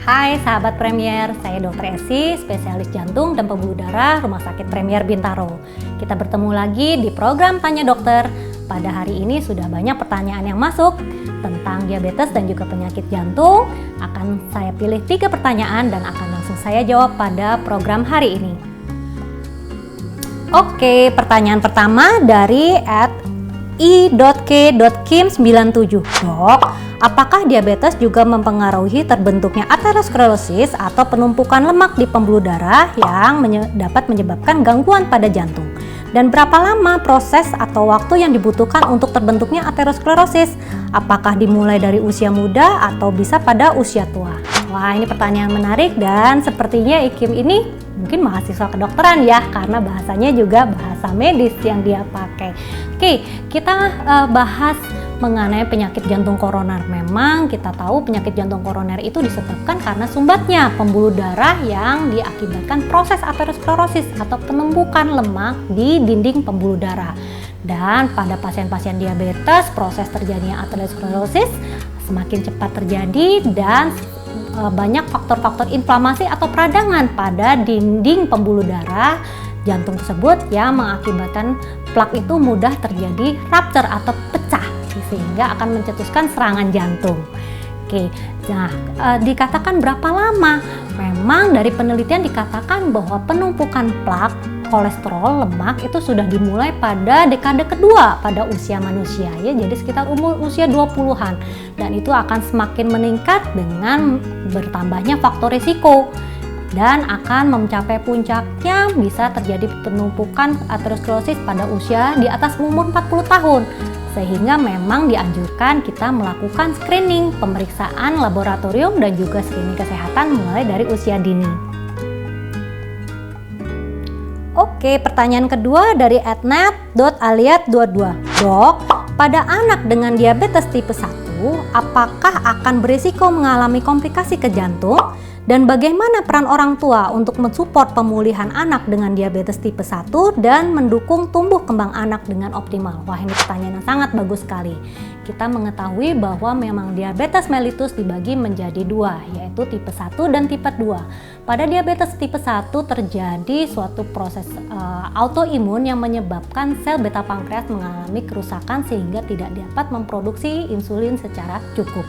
Hai sahabat Premier, saya Dr. Esi, spesialis jantung dan pembuluh darah Rumah Sakit Premier Bintaro. Kita bertemu lagi di program Tanya Dokter. Pada hari ini sudah banyak pertanyaan yang masuk tentang diabetes dan juga penyakit jantung. Akan saya pilih 3 pertanyaan dan akan langsung saya jawab pada program hari ini. Oke, pertanyaan pertama dari @i.k.kim97. Dok, apakah diabetes juga mempengaruhi terbentuknya aterosklerosis atau penumpukan lemak di pembuluh darah yang dapat menyebabkan gangguan pada jantung? Dan berapa lama proses atau waktu yang dibutuhkan untuk terbentuknya aterosklerosis? Apakah dimulai dari usia muda atau bisa pada usia tua? Wah, ini pertanyaan menarik dan sepertinya Ikim ini mungkin mahasiswa kedokteran ya, karena bahasanya juga bahasa medis yang dia pakai. Oke, kita bahas mengenai penyakit jantung koroner. Memang kita tahu penyakit jantung koroner itu disebabkan karena sumbatnya pembuluh darah yang diakibatkan proses aterosklerosis atau penumpukan lemak di dinding pembuluh darah. Dan pada pasien-pasien diabetes, proses terjadinya aterosklerosis semakin cepat terjadi dan banyak faktor-faktor inflamasi atau peradangan pada dinding pembuluh darah jantung tersebut yang mengakibatkan plak itu mudah terjadi rupture atau pecah sehingga akan mencetuskan serangan jantung. Oke, nah dikatakan berapa lama? Memang dari penelitian dikatakan bahwa penumpukan plak, kolesterol, lemak itu sudah dimulai pada dekade kedua pada usia manusia ya, jadi sekitar umur usia 20-an, dan itu akan semakin meningkat dengan bertambahnya faktor risiko dan akan mencapai puncaknya bisa terjadi penumpukan aterosklerosis pada usia di atas umur 40 tahun. Sehingga memang dianjurkan kita melakukan screening, pemeriksaan laboratorium dan juga screening kesehatan mulai dari usia dini. Oke, pertanyaan kedua dari @net.aliat22. Dok, pada anak dengan diabetes tipe 1, apakah akan berisiko mengalami komplikasi ke jantung? Dan bagaimana peran orang tua untuk mensupport pemulihan anak dengan diabetes tipe 1 dan mendukung tumbuh kembang anak dengan optimal? Wah, ini pertanyaan yang sangat bagus sekali. Kita mengetahui bahwa memang diabetes mellitus dibagi menjadi 2, yaitu tipe 1 dan tipe 2. Pada diabetes tipe 1 terjadi suatu proses autoimun yang menyebabkan sel beta pankreas mengalami kerusakan sehingga tidak dapat memproduksi insulin secara cukup.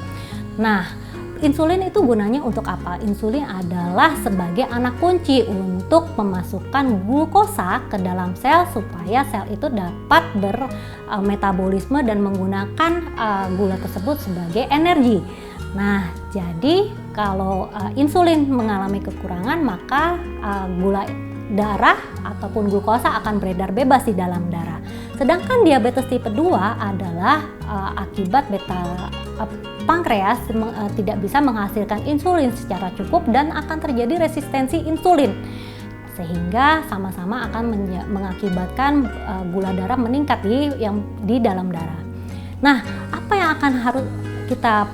Nah, insulin itu gunanya untuk apa? Insulin adalah sebagai anak kunci untuk memasukkan glukosa ke dalam sel supaya sel itu dapat bermetabolisme dan menggunakan gula tersebut sebagai energi. Nah, jadi kalau insulin mengalami kekurangan, maka gula darah ataupun glukosa akan beredar bebas di dalam darah. Sedangkan diabetes tipe 2 adalah akibat beta pankreas tidak bisa menghasilkan insulin secara cukup dan akan terjadi resistensi insulin, sehingga sama-sama akan mengakibatkan gula darah meningkat di dalam darah. Nah, apa yang akan harus kita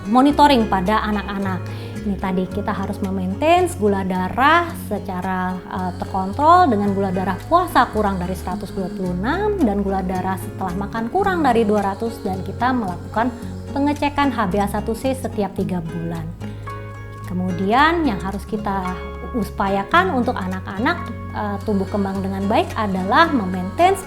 monitoring pada anak-anak? Ini tadi kita harus memaintain gula darah secara terkontrol dengan gula darah puasa kurang dari 126 dan gula darah setelah makan kurang dari 200, dan kita melakukan pengecekan HbA1c setiap 3 bulan. Kemudian yang harus kita upayakan untuk anak-anak tumbuh kembang dengan baik adalah memaintain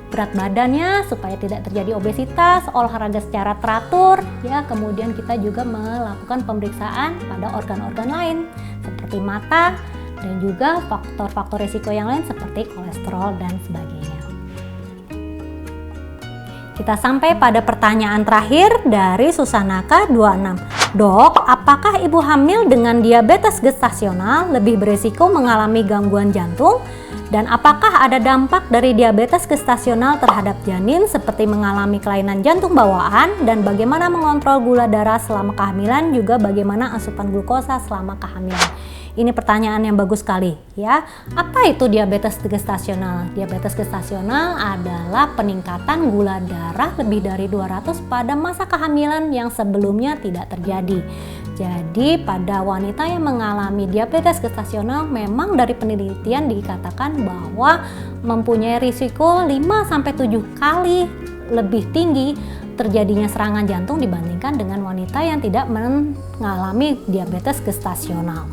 berat badannya supaya tidak terjadi obesitas, olahraga secara teratur ya. Kemudian kita juga melakukan pemeriksaan pada organ-organ lain seperti mata dan juga faktor-faktor risiko yang lain seperti kolesterol dan sebagainya. Kita sampai pada pertanyaan terakhir dari Susanaka 26. Dok, apakah ibu hamil dengan diabetes gestasional lebih berisiko mengalami gangguan jantung? Dan apakah ada dampak dari diabetes gestasional terhadap janin seperti mengalami kelainan jantung bawaan? Dan bagaimana mengontrol gula darah selama kehamilan, juga bagaimana asupan glukosa selama kehamilan? Ini pertanyaan yang bagus sekali ya. Apa itu diabetes gestasional? Diabetes gestasional adalah peningkatan gula darah lebih dari 200 pada masa kehamilan yang sebelumnya tidak terjadi. Jadi pada wanita yang mengalami diabetes gestasional memang dari penelitian dikatakan bahwa mempunyai risiko 5-7 kali lebih tinggi terjadinya serangan jantung dibandingkan dengan wanita yang tidak mengalami diabetes gestasional.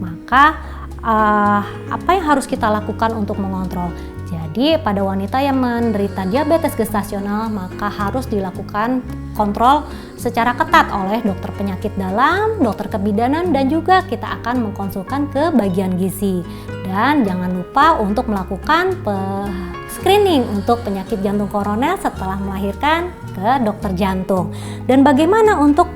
Maka apa yang harus kita lakukan untuk mengontrol? Jadi pada wanita yang menderita diabetes gestasional maka harus dilakukan kontrol secara ketat oleh dokter penyakit dalam, dokter kebidanan, dan juga kita akan mengkonsulkan ke bagian gizi. Dan jangan lupa untuk melakukan screening untuk penyakit jantung koroner setelah melahirkan ke dokter jantung. Dan bagaimana untuk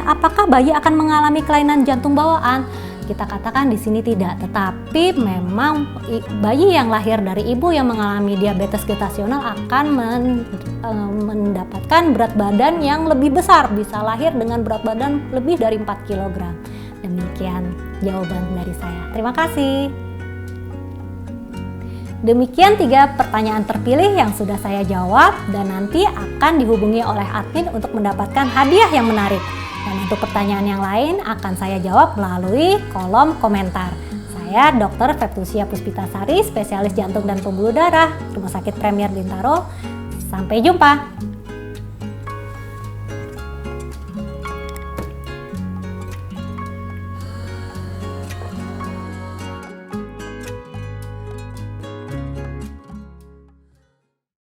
apakah bayi akan mengalami kelainan jantung bawaan? Kita katakan di sini tidak, tetapi memang bayi yang lahir dari ibu yang mengalami diabetes gestasional akan mendapatkan berat badan yang lebih besar, bisa lahir dengan berat badan lebih dari 4 kg. Demikian jawaban dari saya. Terima kasih. Demikian 3 pertanyaan terpilih yang sudah saya jawab dan nanti akan dihubungi oleh admin untuk mendapatkan hadiah yang menarik. Dan untuk pertanyaan yang lain akan saya jawab melalui kolom komentar. Saya Dr. Feptusia Puspitasari, spesialis jantung dan pembuluh darah, Rumah Sakit Premier Bintaro. Sampai jumpa.